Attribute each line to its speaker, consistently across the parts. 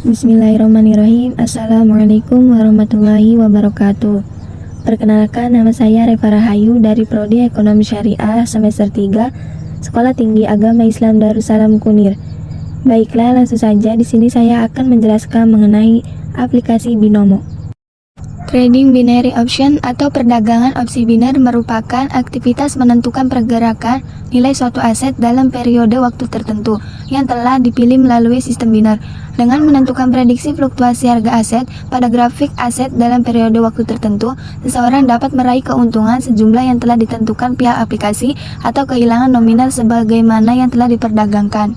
Speaker 1: Bismillahirrahmanirrahim. Assalamualaikum warahmatullahi wabarakatuh. Perkenalkan, nama saya Reva Rahayu dari Prodi Ekonomi Syariah semester 3, Sekolah Tinggi Agama Islam Darussalam Kunir. Baiklah, langsung saja di sini saya akan menjelaskan mengenai aplikasi Binomo. Trading binary option atau perdagangan opsi biner merupakan aktivitas menentukan pergerakan nilai suatu aset dalam periode waktu tertentu yang telah dipilih melalui sistem biner. Dengan menentukan prediksi fluktuasi harga aset pada grafik aset dalam periode waktu tertentu, seseorang dapat meraih keuntungan sejumlah yang telah ditentukan pihak aplikasi atau kehilangan nominal sebagaimana yang telah diperdagangkan.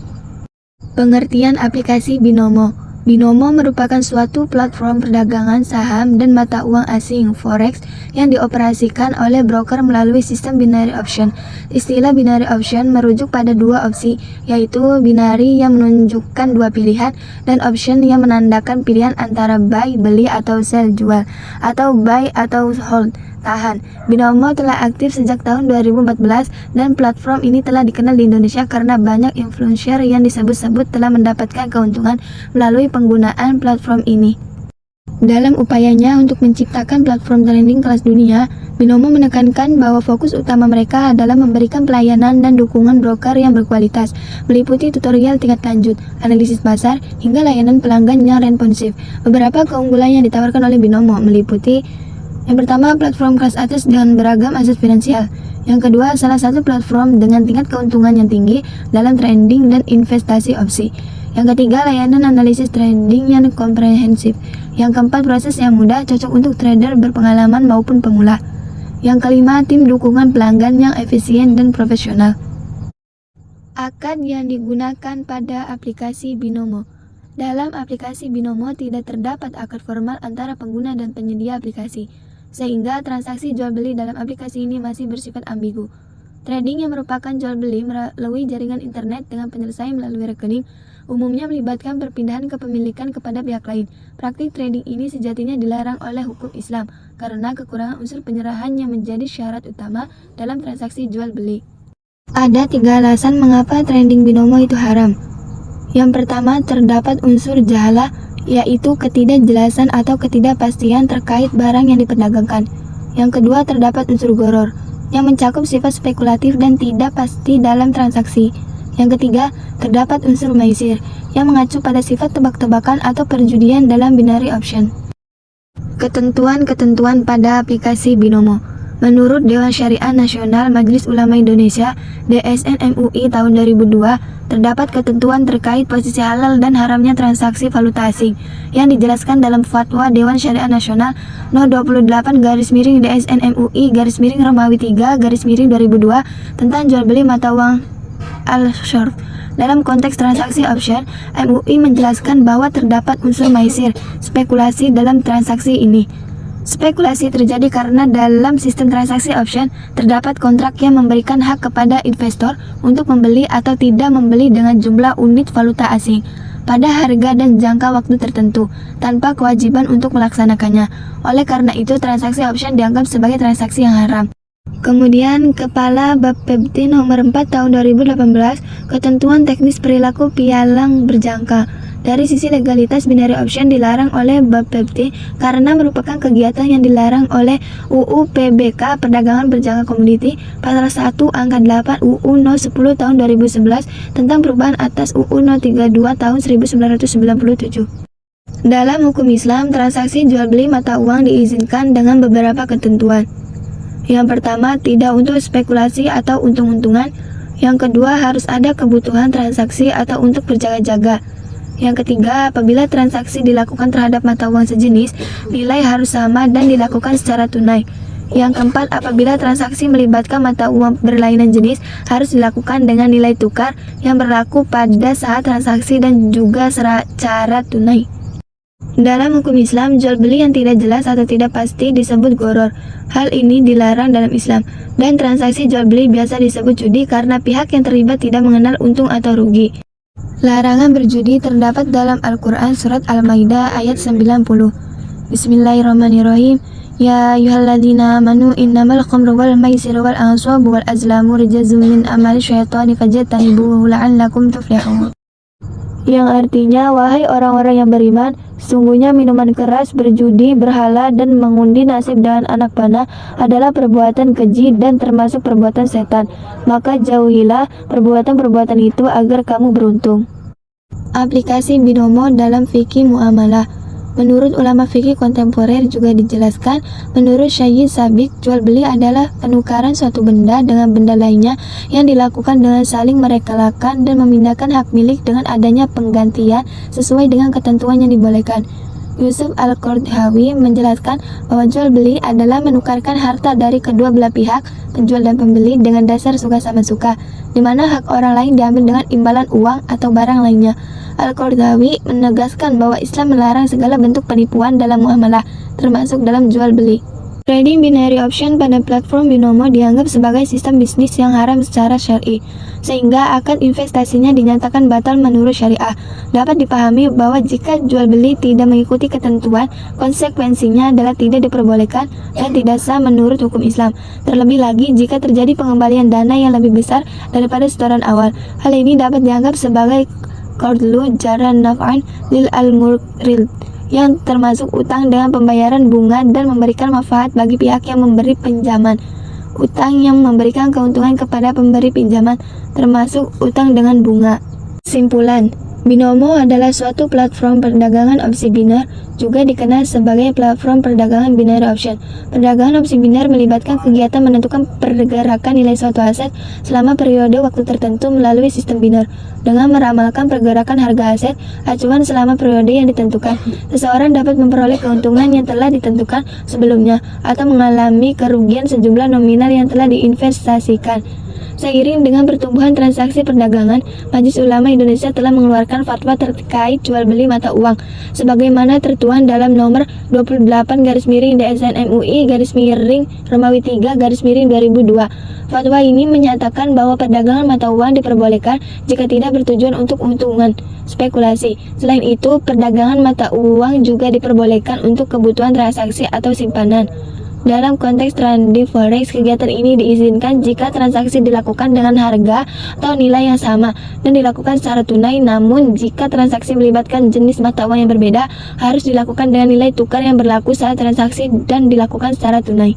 Speaker 1: Pengertian aplikasi Binomo. Binomo merupakan suatu platform perdagangan saham dan mata uang asing (forex) yang dioperasikan oleh broker melalui sistem binary option. Istilah binary option merujuk pada dua opsi, yaitu binary yang menunjukkan dua pilihan dan option yang menandakan pilihan antara buy beli atau sell jual, atau buy atau hold tahan. Binomo telah aktif sejak tahun 2014 dan platform ini telah dikenal di Indonesia karena banyak influencer yang disebut-sebut telah mendapatkan keuntungan melalui penggunaan platform ini. Dalam upayanya untuk menciptakan platform trading kelas dunia, Binomo menekankan bahwa fokus utama mereka adalah memberikan pelayanan dan dukungan broker yang berkualitas, meliputi tutorial tingkat lanjut, analisis pasar, hingga layanan pelanggan yang responsif. Beberapa keunggulan yang ditawarkan oleh Binomo meliputi: yang pertama, platform kelas atas dengan beragam aset finansial. Yang kedua, salah satu platform dengan tingkat keuntungan yang tinggi dalam trading dan investasi opsi. Yang ketiga, layanan analisis trading yang komprehensif. Yang keempat, proses yang mudah, cocok untuk trader berpengalaman maupun pemula. Yang kelima, tim dukungan pelanggan yang efisien dan profesional. Akad yang digunakan pada aplikasi Binomo. Dalam aplikasi Binomo tidak terdapat akad formal antara pengguna dan penyedia aplikasi, sehingga transaksi jual beli dalam aplikasi ini masih bersifat ambigu. Trading yang merupakan jual beli melalui jaringan internet dengan penyelesaian melalui rekening umumnya melibatkan perpindahan kepemilikan kepada pihak lain. Praktik trading ini sejatinya dilarang oleh hukum Islam karena kekurangan unsur penyerahan yang menjadi syarat utama dalam transaksi jual beli. Ada 3 alasan mengapa trading Binomo itu haram. Yang pertama, terdapat unsur jahalah, yaitu ketidakjelasan atau ketidakpastian terkait barang yang diperdagangkan. Yang kedua, terdapat unsur gharar, yang mencakup sifat spekulatif dan tidak pasti dalam transaksi. Yang ketiga, terdapat unsur maisir, yang mengacu pada sifat tebak-tebakan atau perjudian dalam binary option. Ketentuan-ketentuan pada aplikasi Binomo. Menurut Dewan Syariah Nasional Majelis Ulama Indonesia (DSN MUI) tahun 2002, terdapat ketentuan terkait posisi halal dan haramnya transaksi valuta asing yang dijelaskan dalam Fatwa Dewan Syariah Nasional No. 28/DSN MUI/Romawi 3/2002 tentang jual beli mata uang al-shorf. Dalam konteks transaksi option, MUI menjelaskan bahwa terdapat unsur maisir, spekulasi dalam transaksi ini. Spekulasi terjadi karena dalam sistem transaksi option terdapat kontrak yang memberikan hak kepada investor untuk membeli atau tidak membeli dengan jumlah unit valuta asing pada harga dan jangka waktu tertentu tanpa kewajiban untuk melaksanakannya. Oleh karena itu, transaksi option dianggap sebagai transaksi yang haram. Kemudian, Kepala Bapepti nomor 4 tahun 2018, ketentuan teknis perilaku pialang berjangka. Dari sisi legalitas, binary option dilarang oleh Bapepti karena merupakan kegiatan yang dilarang oleh UU PBK Perdagangan Berjangka Komoditi Pasal 1 Angka 8 UU No 10 tahun 2011 tentang perubahan atas UU No 32 tahun 1997. Dalam hukum Islam, transaksi jual beli mata uang diizinkan dengan beberapa ketentuan. Yang pertama, tidak untuk spekulasi atau untung-untungan. Yang kedua, harus ada kebutuhan transaksi atau untuk berjaga-jaga. Yang ketiga, apabila transaksi dilakukan terhadap mata uang sejenis, nilai harus sama dan dilakukan secara tunai. Yang keempat, apabila transaksi melibatkan mata uang berlainan jenis, harus dilakukan dengan nilai tukar yang berlaku pada saat transaksi dan juga secara tunai. Dalam hukum Islam, jual beli yang tidak jelas atau tidak pasti disebut gharar. Hal ini dilarang dalam Islam, dan transaksi jual beli biasa disebut judi karena pihak yang terlibat tidak mengenal untung atau rugi. Larangan berjudi terdapat dalam Al-Quran Surat Al-Maidah ayat 90. Bismillahirrahmanirrahim. Ya ayyuhalladzina amanu innamal khamru wal maisiru wal ansabu wal azlamu rijzun min amali syaitani fajtanibuhu la'allakum tuflihun. yang artinya, wahai orang-orang yang beriman, sesungguhnya minuman keras, berjudi, berhala, dan mengundi nasib dengan anak panah adalah perbuatan keji dan termasuk perbuatan setan. Maka jauhilah perbuatan-perbuatan itu agar kamu beruntung. Aplikasi binomo dalam fikih muamalah. Menurut ulama fikih kontemporer juga dijelaskan, menurut Syahid Sabik, jual beli adalah penukaran suatu benda dengan benda lainnya yang dilakukan dengan saling merelakan dan memindahkan hak milik dengan adanya penggantian sesuai dengan ketentuan yang dibolehkan. Yusuf Al-Qardhawi menjelaskan bahwa jual beli adalah menukarkan harta dari kedua belah pihak, penjual dan pembeli, dengan dasar suka sama suka, di mana hak orang lain diambil dengan imbalan uang atau barang lainnya. Al-Qardhawi menegaskan bahwa Islam melarang segala bentuk penipuan dalam muamalah, termasuk dalam jual beli. Trading binary option pada platform binomo dianggap sebagai sistem bisnis yang haram secara syar'i, sehingga akad investasinya dinyatakan batal menurut syariah. Dapat dipahami bahwa jika jual beli tidak mengikuti ketentuan, konsekuensinya adalah tidak diperbolehkan dan tidak sah menurut hukum Islam. Terlebih lagi jika terjadi pengembalian dana yang lebih besar daripada setoran awal. Hal ini dapat dianggap sebagai qardlu jaran naf'an lil al-murrid, yang termasuk utang dengan pembayaran bunga dan memberikan manfaat bagi pihak yang memberi pinjaman. Utang yang memberikan keuntungan kepada pemberi pinjaman, termasuk utang dengan bunga. Simpulan, binomo adalah suatu platform perdagangan opsi biner, juga dikenal sebagai platform perdagangan binary option. Perdagangan opsi biner melibatkan kegiatan menentukan pergerakan nilai suatu aset selama periode waktu tertentu melalui sistem biner. Dengan meramalkan pergerakan harga aset acuan selama periode yang ditentukan, seseorang dapat memperoleh keuntungan yang telah ditentukan sebelumnya atau mengalami kerugian sejumlah nominal yang telah diinvestasikan. Seiring dengan pertumbuhan transaksi perdagangan, Majelis Ulama Indonesia telah mengeluarkan fatwa terkait jual beli mata uang sebagaimana tertuang dalam nomor 28/DSN MUI/Romawi 3/2002. Fatwa ini menyatakan bahwa perdagangan mata uang diperbolehkan jika tidak bertujuan untuk keuntungan spekulasi. Selain itu, perdagangan mata uang juga diperbolehkan untuk kebutuhan transaksi atau simpanan. Dalam konteks trading forex, kegiatan ini diizinkan jika transaksi dilakukan dengan harga atau nilai yang sama dan dilakukan secara tunai. Namun, jika transaksi melibatkan jenis mata uang yang berbeda, harus dilakukan dengan nilai tukar yang berlaku saat transaksi dan dilakukan secara tunai.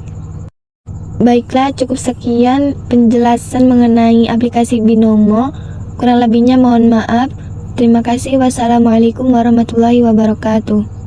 Speaker 1: Baiklah, cukup sekian penjelasan mengenai aplikasi binomo. Kurang lebihnya mohon maaf. Terima kasih. Wassalamualaikum warahmatullahi wabarakatuh.